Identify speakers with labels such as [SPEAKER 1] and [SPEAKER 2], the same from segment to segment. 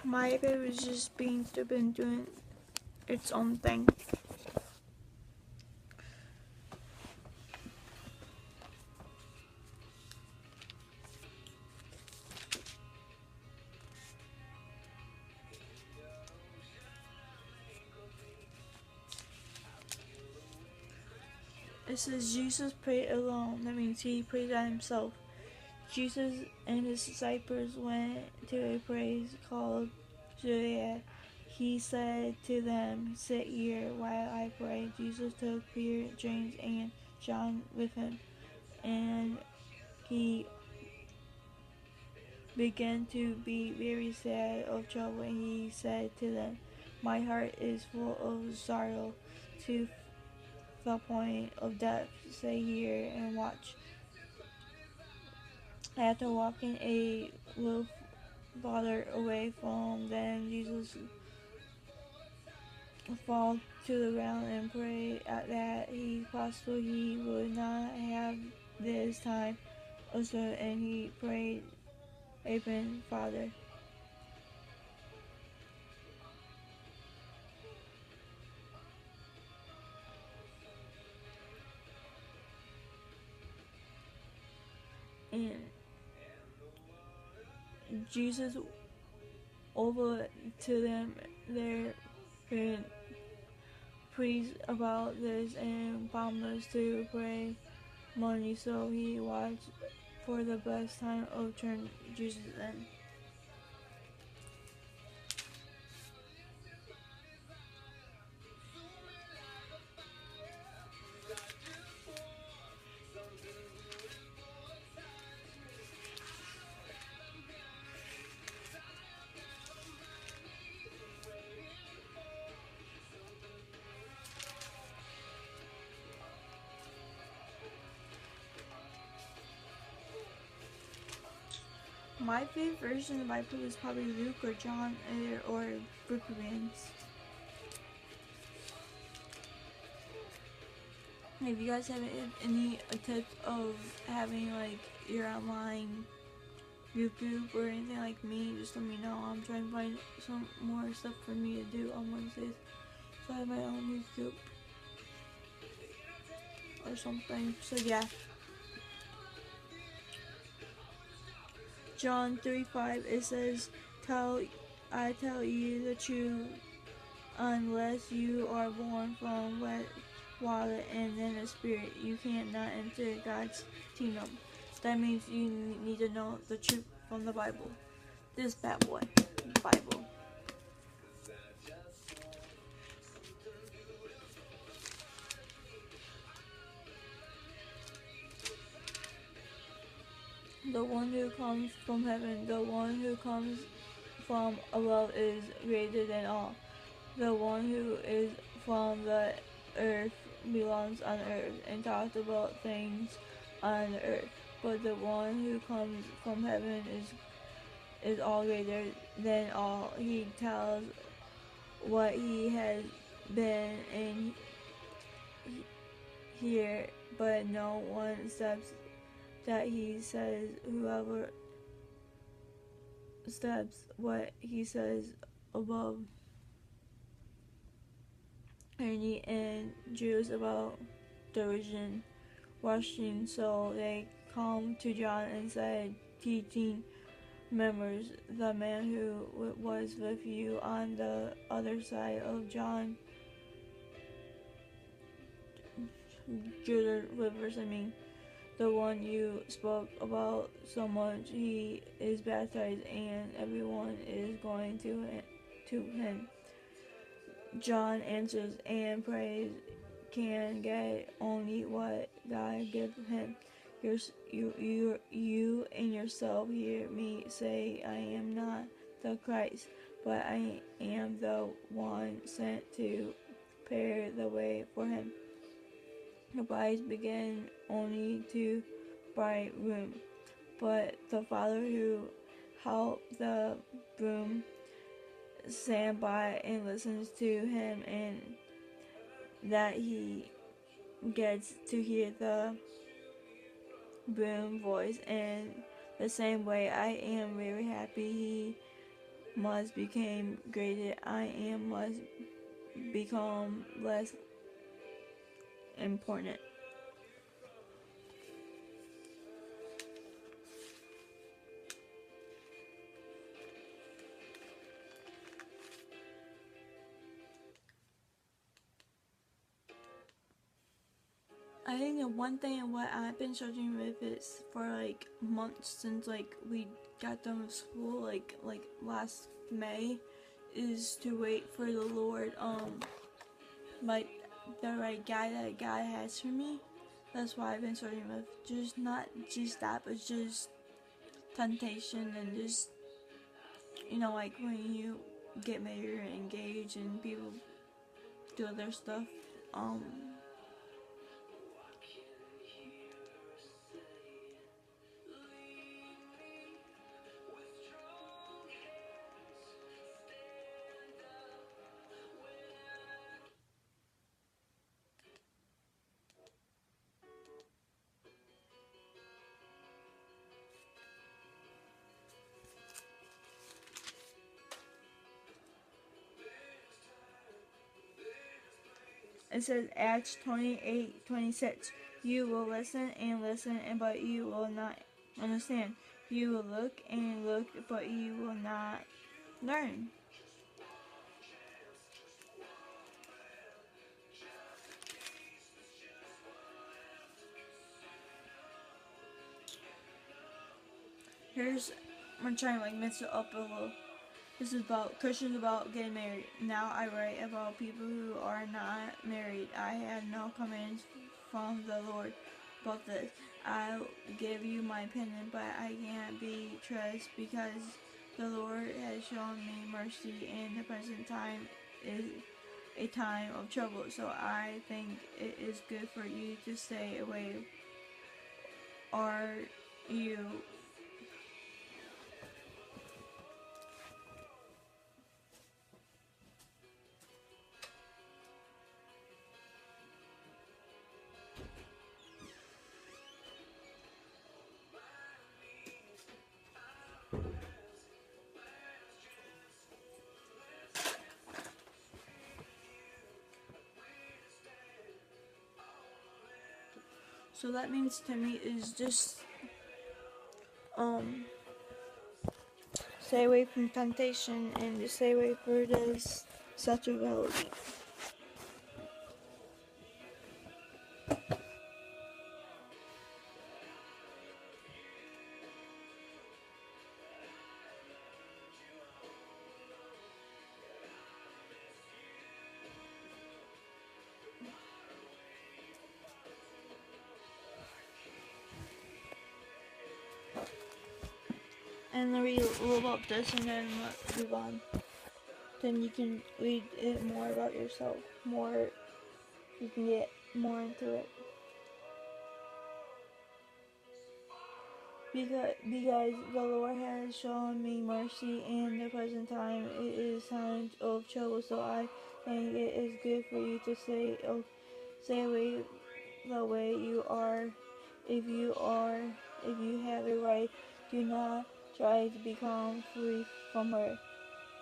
[SPEAKER 1] My iPad was just being stupid and doing its own thing. It says Jesus prayed alone. That means he prayed by himself. Jesus and his disciples went to a place called Judea. He said to them, "Sit here while I pray." Jesus took Peter, James, and John with him, and he began to be very sad of trouble. And he said to them, "My heart is full of sorrow to the point of death. Stay here and watch." After walking a little farther away from them, Jesus fell to the ground and prayed that he possible he would not have this time also, and he prayed, "Amen, Father." And Jesus over to them their priest about this and promised to pray money, so he watched for the best time of turn Jesus in. My favorite version of the Bible is probably Luke or John or Philippians. If you guys have any tips of having like your online YouTube or anything like me, just let me know. I'm trying to find some more stuff for me to do on Wednesdays, so I have my own YouTube or something. So yeah. John 3:5, it says, I tell you the truth, unless you are born from wet water and then the Spirit, you cannot enter God's kingdom. That means you need to know the truth from the Bible. This bad boy, Bible. The one who comes from heaven, the one who comes from above is greater than all. The one who is from the earth belongs on earth and talks about things on the earth. But the one who comes from heaven is all greater than all. He tells what he has been in here, but no one steps that he says. Whoever steps what he says above. Ernie and Jews about Dorjan washing, so they come to John and said, "Teaching members, the man who was with you on the other side of John Jordan rivers, the one you spoke about so much, he is baptized and everyone is going to him." John answers and prays, "Can get only what God gives him. You and yourself hear me say I am not the Christ, but I am the one sent to prepare the way for him." The brides begin only to bridegroom, but the father who helped the groom stand by and listens to him, and that he gets to hear the groom voice. And the same way, I am very happy he must become greater. I am must become less important. I think the one thing and what I've been struggling with is for like months since like we got done with school like last May is to wait for the Lord like the right guy that God has for me. That's why I've been struggling with just not just that but just temptation and just like when you get married and engaged and people do other stuff um it says Acts 28:26. You will listen and listen, but you will not understand. You will look and look, but you will not learn. Here's, I'm trying to like mix it up a little. This is about Christians about getting married. Now I write about people who are not married. I have no commands from the Lord about this. I'll give you my opinion, but I can't be trusted because the Lord has shown me mercy and the present time is a time of trouble. So I think it is good for you to stay away. Are you so that means to me is just stay away from temptation and just stay away for this sexuality. And then read a little about this and then move on. Then you can read it more about yourself. More, you can get more into it. Because the Lord has shown me mercy in the present time. It is times of trouble, so I think it is good for you to stay away the way you are. If you have a wife, do not try to become free from her.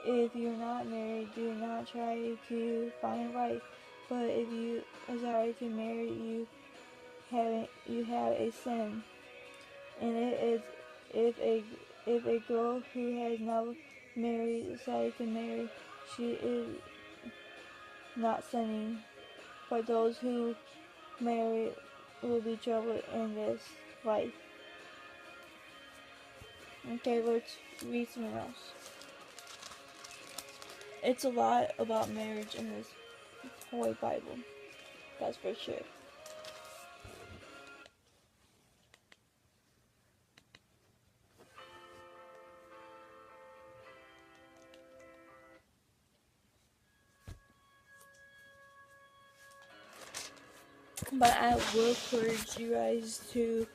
[SPEAKER 1] If you're not married, do not try to find a wife. But if you desire to marry, you have a sin, and it is if a girl who has never married decides to marry, she is not sinning. But those who marry will be troubled in this life. Okay, let's read something else. It's a lot about marriage in this Holy Bible. That's for sure. But I will encourage you guys to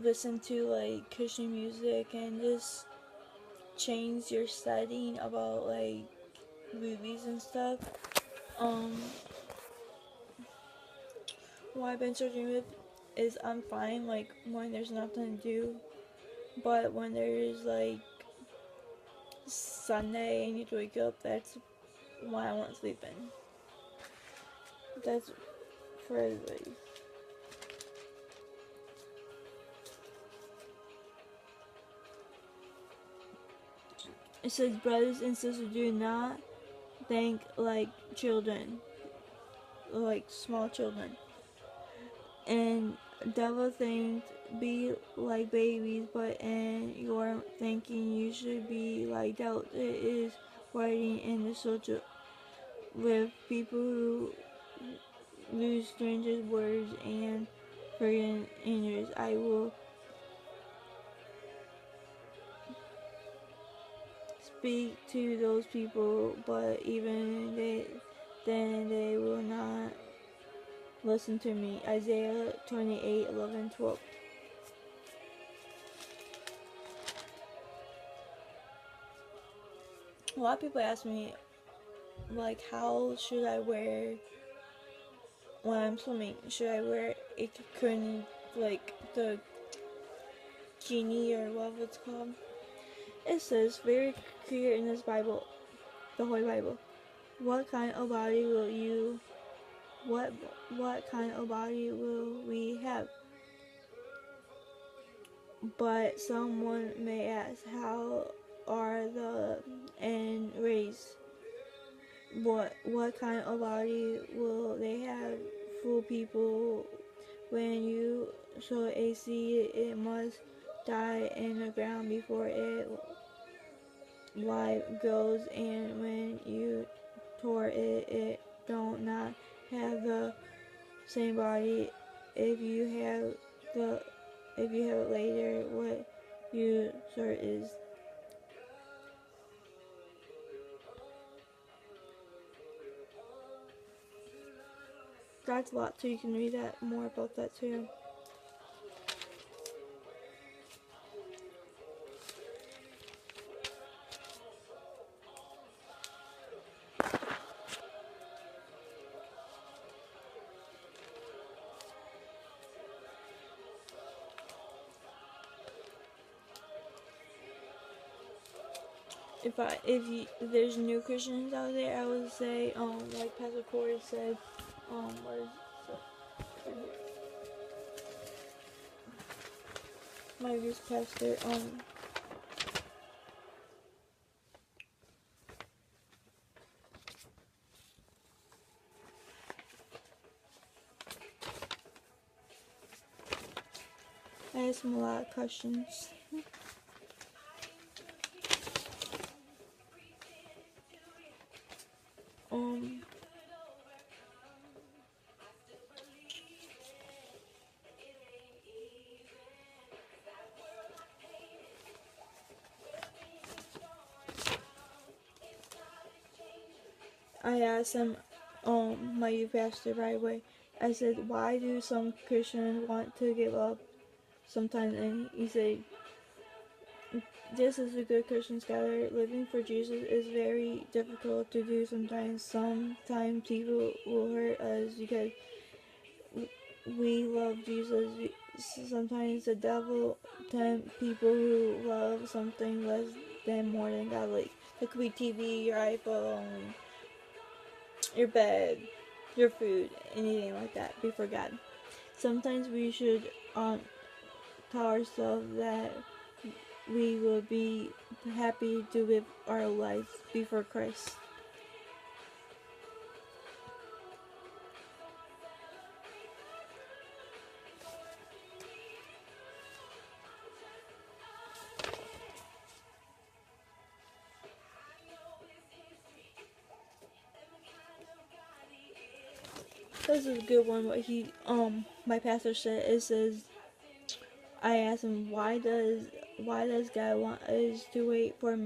[SPEAKER 1] listen to like Christian music and just change your setting about like movies and stuff. What I've been searching with is I'm fine like when there's nothing to do But when there's like Sunday and you have to wake up, that's why I want to sleep in. That's for everybody. It says, brothers and sisters, do not think like children, like small children. And devil thinks be like babies, but in your thinking you should be like adults. It is writing in the social with people who lose strangers' words and forget yours. I will speak to those people, but even then they will not listen to me. Isaiah 28:11-12. A lot of people ask me, like, how should I wear when I'm swimming? Should I wear a cocoon, like the genie or whatever it's called? It says very clear in this Bible, the Holy Bible. What kind of body will you? What kind of body will we have? But someone may ask, how are the and raised? What kind of body will they have? Fool people, when you sow a seed, it must die in the ground before it life grows, and when you tore it, it don't not have the same body. If you have the if you have it later, what you sort is. That's a lot too. You can read that more about that too. If there's new Christians out there, I would say like Pastor Corey said, what is it? My youth pastor I asked him a lot of questions. um I asked him, my youth pastor right away. I said, why do some Christians want to give up sometimes? And he said, this is a good Christian scholar. Living for Jesus is very difficult to do sometimes. Sometimes people will hurt us because we love Jesus. Sometimes the devil tempt people who love something less than more than God. Like, it could be TV, your iPhone, your bed, your food, anything like that before God. Sometimes we should tell ourselves that we will be happy to live our life before Christ. This is a good one. What he my pastor said, it says, I asked him, why does God want us to wait for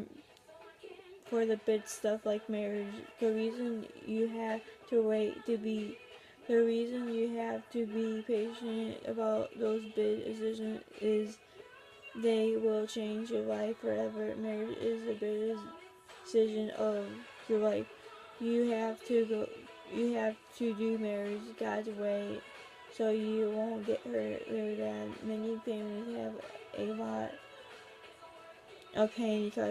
[SPEAKER 1] the big stuff like marriage? The reason you have to wait to be the reason you have to be patient about those big decisions is they will change your life forever. Marriage is the biggest decision of your life. You have to do marriage God's way so you won't get hurt really bad. Many families have a lot of pain because